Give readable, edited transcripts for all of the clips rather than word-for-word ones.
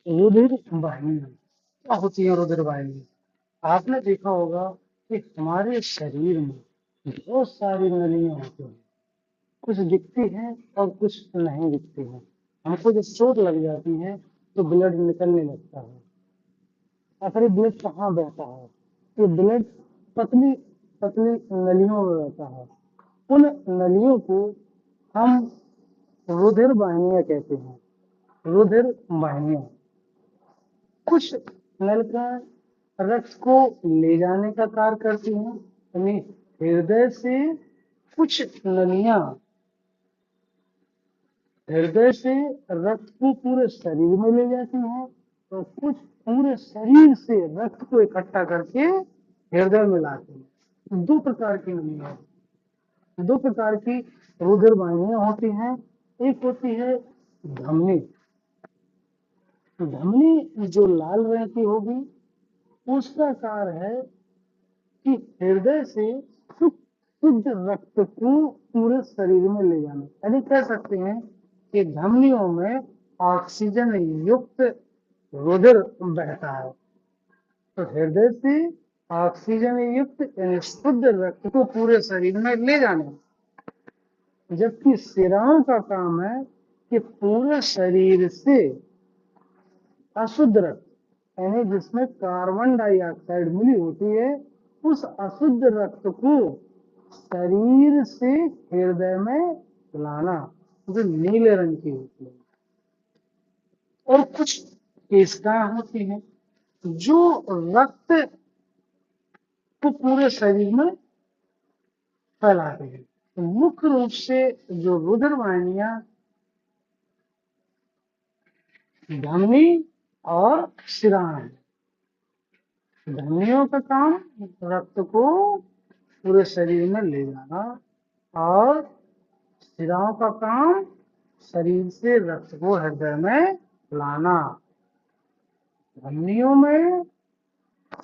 रुधिर वाहिनी क्या होती है? रुधिर वाहिनी आपने देखा होगा कि हमारे शरीर में बहुत सारी नलियां होती हैं। कुछ दिखती हैं और कुछ नहीं दिखती हैं। हमको जब चोट लग जाती है तो ब्लड निकलने लगता है। आखिर ये ब्लड कहाँ बहता है? ये ब्लड पतली पतली नलियों में बहता है। उन नलियों को हम रुधिर वाहिनियां कहते हैं। रुधिर वाहिनियां कुछ नलिका रक्त को ले जाने का कार्य करती हैं, यानी हृदय से कुछ नलियां हृदय से रक्त को पूरे शरीर में ले जाती हैं, तो कुछ पूरे शरीर से रक्त को इकट्ठा करके हृदय में लाती हैं। दो प्रकार की नलियां, दो प्रकार की रुधिर वाहिनियां होती हैं। एक होती है धमनी। धमनी जो लाल रंग की होगी उसका कार्य है कि हृदय से शुद्ध रक्त को पूरे शरीर में ले जाना, यानी कह सकते हैं कि धमनियों में ऑक्सीजन युक्त रुधिर बहता है। तो हृदय से ऑक्सीजन युक्त यानी शुद्ध रक्त को पूरे शरीर में ले जाना, जबकि शिराओं का काम है कि पूरे शरीर से अशुद्ध रक्त, यानी जिसमें कार्बन डाइऑक्साइड मिली होती है, उस अशुद्ध रक्त को शरीर से हृदय में लाना, जो नीले रंग की होती है। और कुछ केशिकाएं होती हैं जो रक्त को पूरे शरीर में फैलाती है। तो मुख्य रूप से जो रुधिर वाहिनियां धमनी और शिराएं हैं। धमनियों का काम रक्त को पूरे शरीर में ले जाना और शिराओं का काम शरीर से रक्त को हृदय में लाना। धमनियों में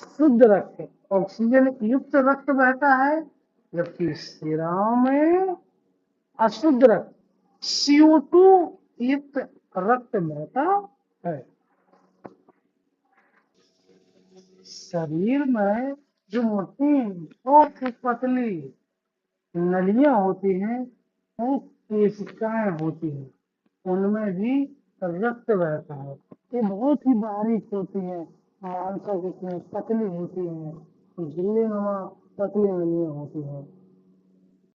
शुद्ध रक्त ऑक्सीजन युक्त रक्त बहता है, जबकि शिराओं में अशुद्ध रक्त CO2 युक्त रक्त बहता है। शरीर में जो मोटी बहुत ही पतली नलियां होती हैं वो केशिकाएं होती हैं, उनमें भी रक्त बहता है। ये बहुत ही बारीक होती है, मांसपेशियां इतनी पतली होती हैं, झिल्ली नुमा पतली नलियां होती हैं।